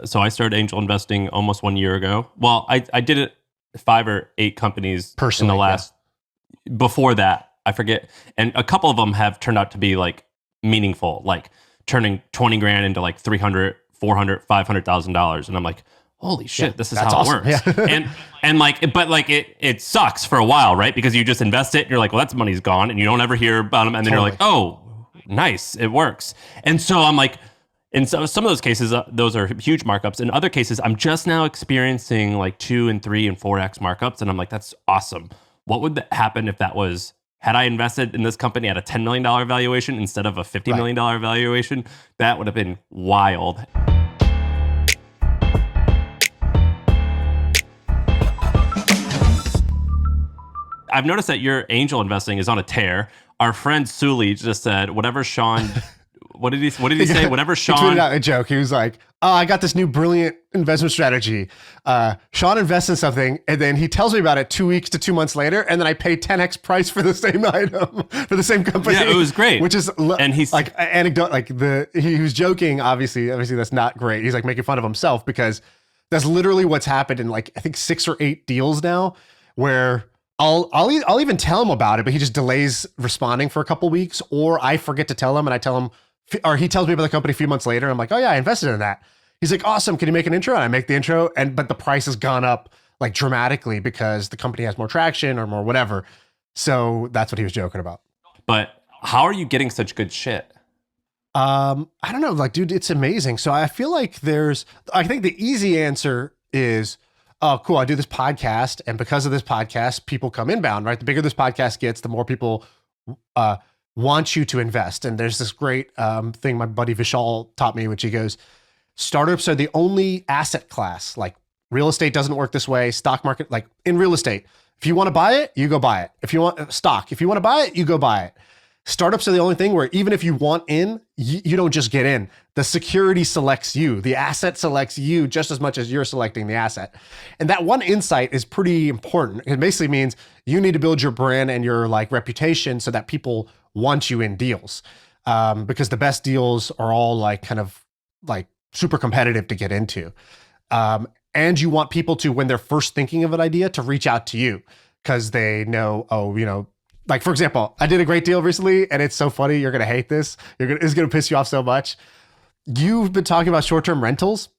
So I started angel investing almost 1 year ago. Well, I did it 5 or 8 companies Personally, in the last, before that, I forget. And a couple of them have turned out to be like meaningful, like turning 20 grand into like 300, 400, $500,000. And I'm like, holy shit, this is that's how awesome. it works. Yeah. And like, but like it sucks for a while, right? Because you just invest it and you're like, well, that's money's gone, and you don't ever hear about them. And then you're like, oh, nice, it works. And so I'm like, in some of those cases, those are huge markups. In other cases, I'm just now experiencing like 2 and 3 and 4x markups. And I'm like, that's awesome. What would happen if that was, had I invested in this company at a $10 million valuation instead of a $50 million valuation? That would have been wild. I've noticed that your angel investing is on a tear. Our friend Sully just said, whatever Shaan, what did he say? Whatever Shaan. He tweeted out a joke. He was like, oh, I got this new brilliant investment strategy. Shaan invests in something, and then he tells me about it 2 weeks to 2 months later, and then I pay 10x price for the same item, for the same company. Yeah, it was great. Which is, and he's like, anecdote, like he was joking, obviously that's not great. He's like making fun of himself, because that's literally what's happened in like, I think 6 or 8 deals now, where I'll even tell him about it, but he just delays responding for a couple weeks, or I forget to tell him, and I tell him, or he tells me about the company a few months later. I'm like, oh yeah, I invested in that. He's like, awesome. Can you make an intro? And I make the intro, but the price has gone up like dramatically because the company has more traction or more whatever. So that's what he was joking about. But how are you getting such good shit? I don't know, like, dude, it's amazing. So I feel like I think the easy answer is, oh, cool, I do this podcast, and because of this podcast, people come inbound, right? The bigger this podcast gets, the more people want you to invest. And there's this great thing my buddy Vishal taught me, which he goes, startups are the only asset class. Like, real estate doesn't work this way. Stock market, like in real estate, if you want to buy it, you go buy it. If you want stock, if you want to buy it, you go buy it. Startups are the only thing where even if you want in, you don't just get in. The security selects you. The asset selects you just as much as you're selecting the asset. And that one insight is pretty important. It basically means you need to build your brand and your like reputation so that people want you in deals. Because the best deals are all like kind of like super competitive to get into. And you want people to, when they're first thinking of an idea, to reach out to you because they know, like, for example, I did a great deal recently, and it's so funny. You're going to hate this. It's going to piss you off so much. You've been talking about short-term rentals.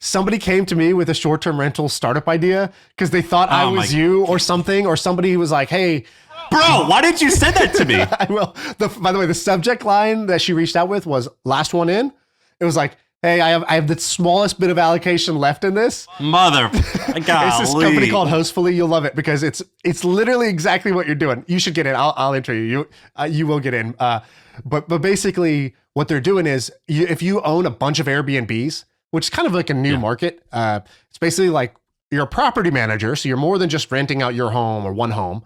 Somebody came to me with a short-term rental startup idea because they thought I was you or something, or somebody was like, hey, bro, why didn't you send that to me? By the way, the subject line that she reached out with was last one in. It was like, hey, I have the smallest bit of allocation left in this. It's this company called Hostfully. You'll love it because it's literally exactly what you're doing. You should get in. I'll intro you. You will get in. But basically what they're doing is if you own a bunch of Airbnbs, which is kind of like a new market, it's basically like you're a property manager. So you're more than just renting out your home or one home.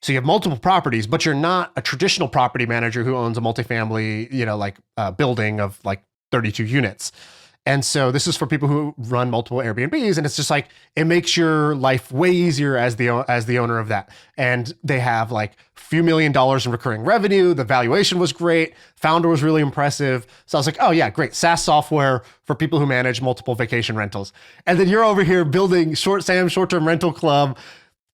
So you have multiple properties, but you're not a traditional property manager who owns a multifamily, building of like 32 units. And so this is for people who run multiple Airbnbs, and it's just like, it makes your life way easier as the owner of that. And they have like a few $1 million in recurring revenue. The valuation was great. Founder was really impressive. So I was like, oh yeah, great. SaaS software for people who manage multiple vacation rentals. And then you're over here building short-term rental club,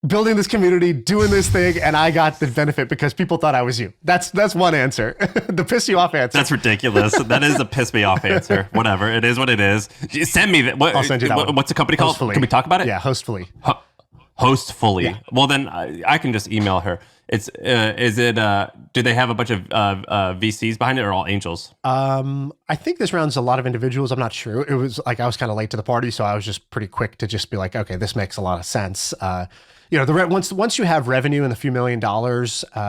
building this community, doing this thing, and I got the benefit because people thought I was you. That's one answer. The piss you off answer. That's ridiculous. That is a piss me off answer. Whatever. It is what it is. Send me that. I'll send you that one. What's the company called? Hostfully. Can we talk about it? Yeah, Hostfully. Hostfully. Yeah. Well, then I can just email her. Do they have a bunch of VCs behind it, or all angels? I think this round's a lot of individuals. I'm not sure. It was like I was kind of late to the party, so I was just pretty quick to just be like, okay, this makes a lot of sense. Once you have revenue in the few $1 million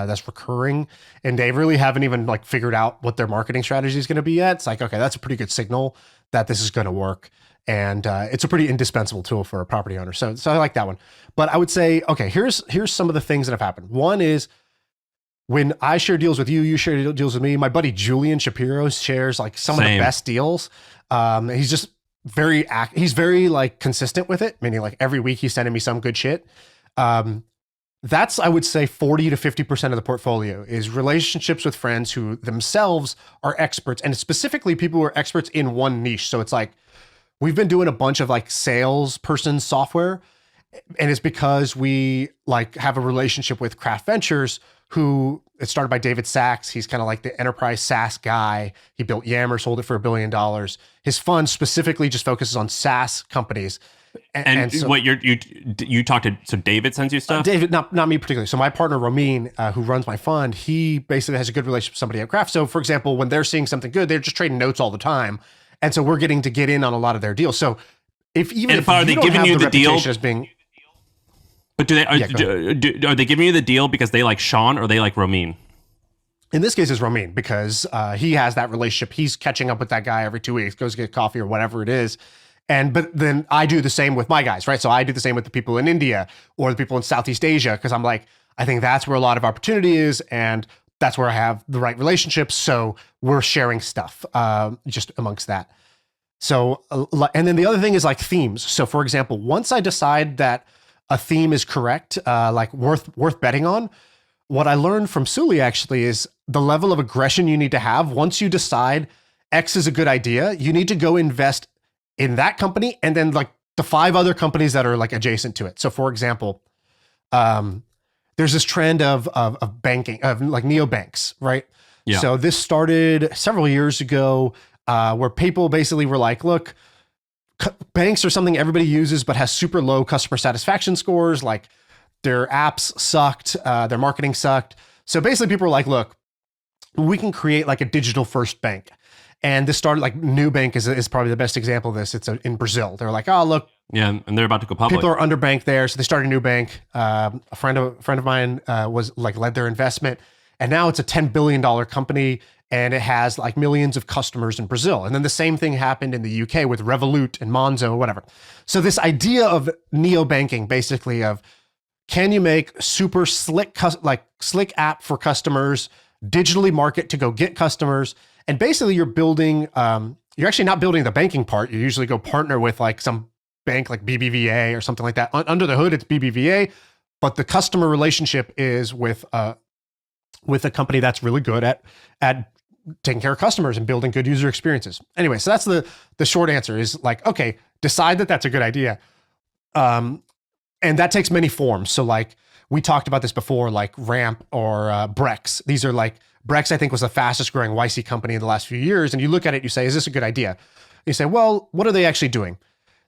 that's recurring, and they really haven't even like figured out what their marketing strategy is going to be yet, it's like, okay, that's a pretty good signal that this is going to work, and it's a pretty indispensable tool for a property owner. So I like that one. But I would say, okay, here's some of the things that have happened. One is when I share deals with you, you share deals with me. My buddy Julian Shapiro shares like some of the best deals. He's just he's very like consistent with it, meaning like every week he's sending me some good shit. That's, I would say, 40 to 50% of the portfolio is relationships with friends who themselves are experts, and specifically people who are experts in one niche. So it's like we've been doing a bunch of like salesperson software, and it's because we like have a relationship with Craft Ventures, who it started by David Sachs. He's kind of like the enterprise SaaS guy. He built Yammer, sold it for $1 billion. His fund specifically just focuses on SaaS companies. And so, what you talked to, so David sends you stuff? David, not me particularly. So my partner, Ramin, who runs my fund, he basically has a good relationship with somebody at Craft. So for example, when they're seeing something good, they're just trading notes all the time. And so we're getting to get in on a lot of their deals. So if you are they don't giving have you the deal as being, but are they giving you the deal because they like Shaan or they like Ramin? in this case, it's Ramin, because he has that relationship. He's catching up with that guy every 2 weeks, goes to get coffee or whatever it is. But then I do the same with my guys, right? So I do the same with the people in India or the people in Southeast Asia, because I'm like, I think that's where a lot of opportunity is, and that's where I have the right relationships. So we're sharing stuff just amongst that. So, and then the other thing is like themes. So for example, once I decide that a theme is correct, like worth betting on, what I learned from Sully actually is the level of aggression you need to have. Once you decide X is a good idea, you need to go invest in that company and then like the 5 other companies that are like adjacent to it. So for example, there's this trend of banking, of like neobanks, right? Yeah. So this started several years ago, where people basically were like, look, banks are something everybody uses, but has super low customer satisfaction scores. Like their apps sucked, their marketing sucked. So basically people were like, look, we can create like a digital first bank. And this started like Nubank is probably the best example of this. It's in Brazil. They're like, oh, look. Yeah, and they're about to go public. People are underbanked there. So they started a Nubank. A friend of mine led their investment. And now it's a $10 billion company, and it has like millions of customers in Brazil. And then the same thing happened in the UK with Revolut and Monzo or whatever. So this idea of neobanking, basically of, can you make super slick app for customers, digitally market to go get customers? And basically you're building, you're actually not building the banking part. You usually go partner with like some bank like BBVA or something like that. Under the hood, it's BBVA, but the customer relationship is with a company that's really good at taking care of customers and building good user experiences. Anyway, so that's the short answer is like, okay, decide that that's a good idea. And that takes many forms. So like we talked about this before, like Ramp or Brex. These are like, Brex, I think, was the fastest growing YC company in the last few years. And you look at it, you say, is this a good idea? And you say, well, what are they actually doing?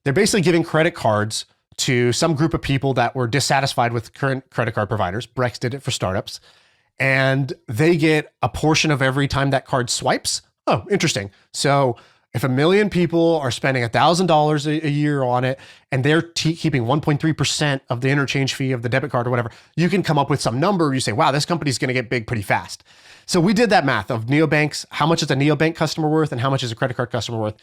They're basically giving credit cards to some group of people that were dissatisfied with current credit card providers. Brex did it for startups. And they get a portion of every time that card swipes. Oh, interesting. So if 1 million people are spending $1,000 a year on it, and they're keeping 1.3% of the interchange fee of the debit card or whatever, you can come up with some number. You say, wow, this company's going to get big pretty fast. So we did that math of neobanks. How much is a neobank customer worth and how much is a credit card customer worth?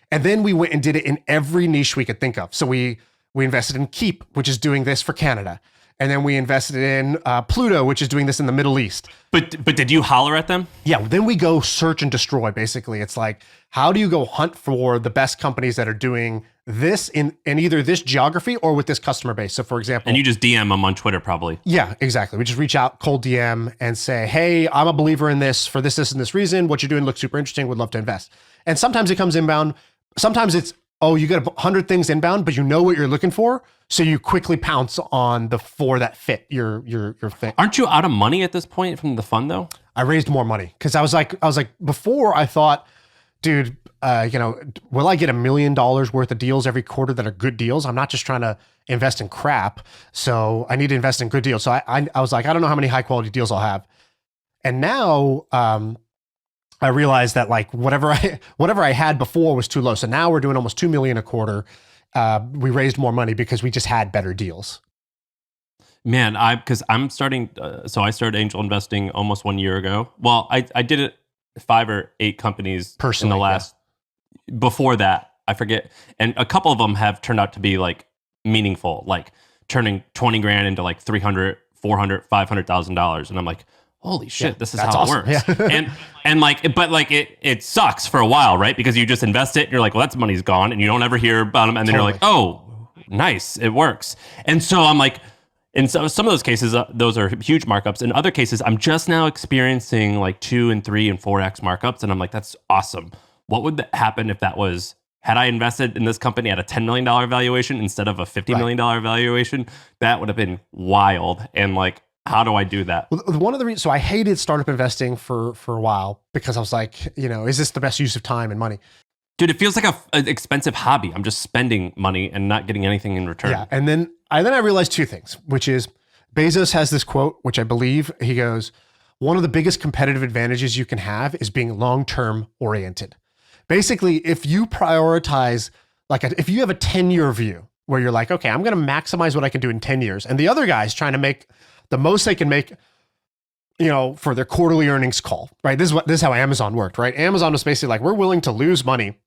And then we went and did it in every niche we could think of. So we invested in Keep, which is doing this for Canada. And then we invested in Pluto, which is doing this in the Middle East. But did you holler at them? Yeah, then we go search and destroy, basically. It's like, how do you go hunt for the best companies that are doing this in either this geography or with this customer base? So for example... And you just DM them on Twitter, probably. Yeah, exactly. We just reach out, cold DM, and say, hey, I'm a believer in this for this, and this reason. What you're doing looks super interesting. Would love to invest. And sometimes it comes inbound. Sometimes it's, oh, you got 100 things inbound, but you know what you're looking for. So you quickly pounce on the 4 that fit your thing. Aren't you out of money at this point from the fund though? I raised more money because I was like, before I thought, dude, will I get $1 million worth of deals every quarter that are good deals? I'm not just trying to invest in crap. So I need to invest in good deals. So I was like, I don't know how many high quality deals I'll have. And now, I realized that like whatever I had before was too low. So now we're doing almost 2 million a quarter. We raised more money because we just had better deals. Man, because I'm starting. So I started angel investing almost 1 year ago. Well, I did it 5 or 8 companies personally in the last. Yeah. Before that, I forget, and a couple of them have turned out to be like meaningful, like turning 20 grand into like $300, $400, $500,000, and I'm like, holy shit, this is how awesome. It works. Yeah. and like, but like it sucks for a while, right? Because you just invest it and you're like, well, that money's gone, and you don't ever hear about them. And then you're like, oh, nice, it works. And so I'm like, in some of those cases, those are huge markups. In other cases, I'm just now experiencing like 2 and 3 and 4x markups. And I'm like, that's awesome. What would happen if that was had I invested in this company at a $10 million valuation instead of a $50 million valuation, that would have been wild. And like, how do I do that? Well, one of the reasons, so I hated startup investing for a while because I was like, is this the best use of time and money? Dude, it feels like an expensive hobby. I'm just spending money and not getting anything in return. Yeah. And then I realized two things, which is Bezos has this quote, which I believe he goes, one of the biggest competitive advantages you can have is being long-term oriented. Basically, if you prioritize, if you have a 10-year view where you're like, okay, I'm going to maximize what I can do in 10 years. And the other guy's trying to make the most they can make, for their quarterly earnings call, right? This is how Amazon worked, right? Amazon was basically like, we're willing to lose money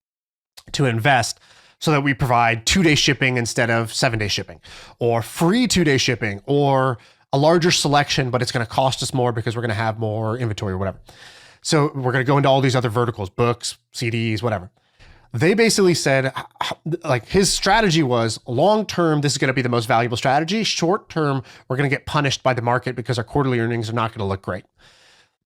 to invest so that we provide 2-day shipping instead of 7-day shipping, or free 2-day shipping, or a larger selection, but it's going to cost us more because we're going to have more inventory or whatever. So we're going to go into all these other verticals, books, CDs, whatever. They basically said, like, his strategy was long-term, this is going to be the most valuable strategy. Short-term, we're going to get punished by the market because our quarterly earnings are not going to look great.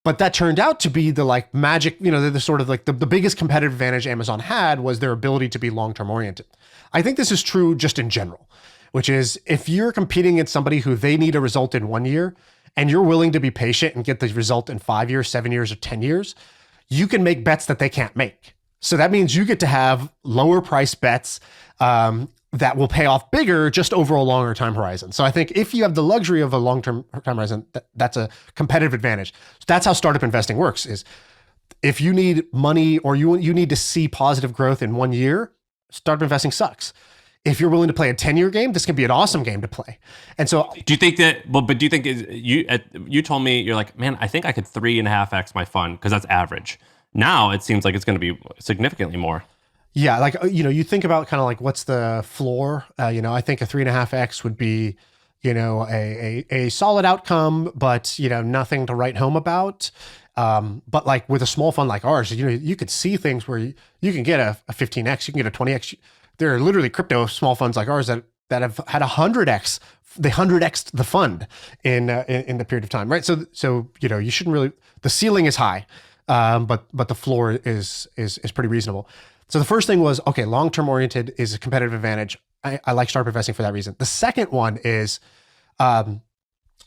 But that turned out to be the like magic, the sort of like the biggest competitive advantage Amazon had was their ability to be long-term oriented. I think this is true just in general, which is if you're competing against somebody who they need a result in 1 year and you're willing to be patient and get the result in 5 years, 7 years, or 10 years, you can make bets that they can't make. So that means you get to have lower price bets that will pay off bigger just over a longer time horizon. So I think if you have the luxury of a long-term time horizon, that's a competitive advantage. So that's how startup investing works is if you need money or you need to see positive growth in 1 year, startup investing sucks. If you're willing to play a 10-year game, this can be an awesome game to play. And so do you think that, but do you think you told me, you're like, man, I think I could 3.5x my fund because that's average. Now it seems like it's going to be significantly more. Yeah, like, you think about kind of like what's the floor? I think a 3.5x would be, a solid outcome, but nothing to write home about. But like with a small fund like ours, you could see things where you can get a 15x, you can get a 20x. There are literally crypto small funds like ours that have had 100x. They 100x the fund in the period of time, right? So you shouldn't really. The ceiling is high, but the floor is pretty reasonable. So the first thing was, okay, long-term oriented is a competitive advantage. I like startup investing for that reason. The second one is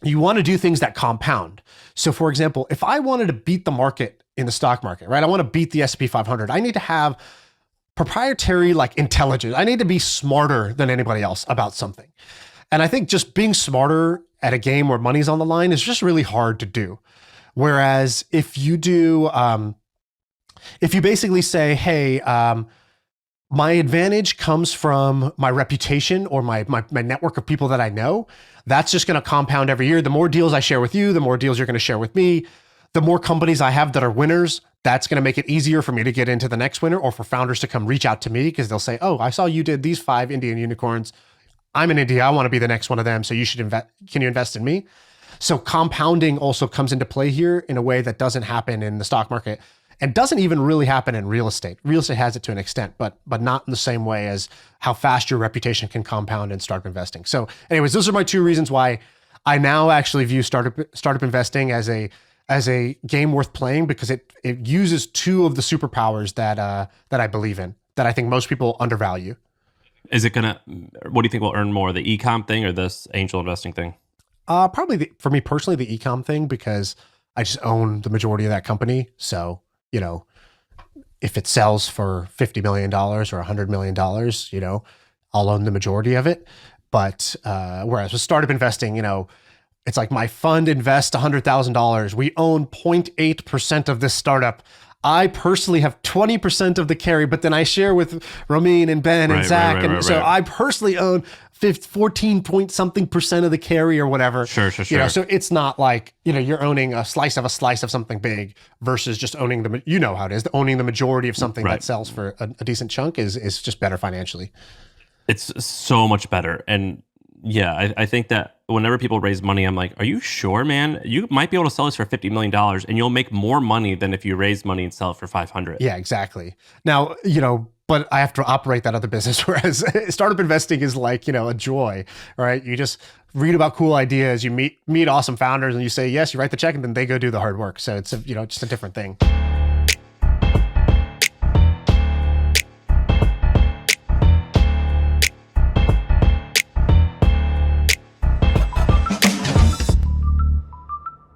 you want to do things that compound. So for example, if I wanted to beat the market in the stock market, right? I want to beat the S&P 500. I need to have proprietary like intelligence. I need to be smarter than anybody else about something. And I think just being smarter at a game where money's on the line is just really hard to do. Whereas if you do, if you basically say, hey, my advantage comes from my reputation or my network of people that I know, that's just going to compound every year. The more deals I share with you, the more deals you're going to share with me. The more companies I have that are winners, that's going to make it easier for me to get into the next winner or for founders to come reach out to me because they'll say, oh, I saw you did these 5 Indian unicorns. I'm in India. I want to be the next one of them. So you should invest. Can you invest in me? So compounding also comes into play here in a way that doesn't happen in the stock market and doesn't even really happen in real estate. Real estate has it to an extent, but not in the same way as how fast your reputation can compound in startup investing. So anyways, those are my 2 reasons why I now actually view startup investing as a game worth playing because it uses 2 of the superpowers that I believe in, that I think most people undervalue. Is it gonna, what do you think will earn more, the e-com thing or this angel investing thing? Probably for me personally, the e-com thing, because I just own the majority of that company. So, if it sells for $50 million or $100 million, I'll own the majority of it. But whereas with startup investing, it's like my fund invests $100,000. We own 0.8% of this startup. I personally have 20% of the carry, but then I share with Ramin and Ben and Zach. So I personally own 14 point something percent of the carry or whatever. Sure. So it's not like, you're owning a slice of something big versus just owning how it is. Owning the majority of something that sells for a decent chunk is just better financially. It's so much better. And yeah, I think that whenever people raise money, I'm like, are you sure, man? You might be able to sell this for $50 million and you'll make more money than if you raise money and sell it for 500. Yeah, exactly. Now, but I have to operate that other business. Whereas startup investing is like, a joy, right? You just read about cool ideas, you meet awesome founders and you say, yes, you write the check and then they go do the hard work. So it's just a different thing.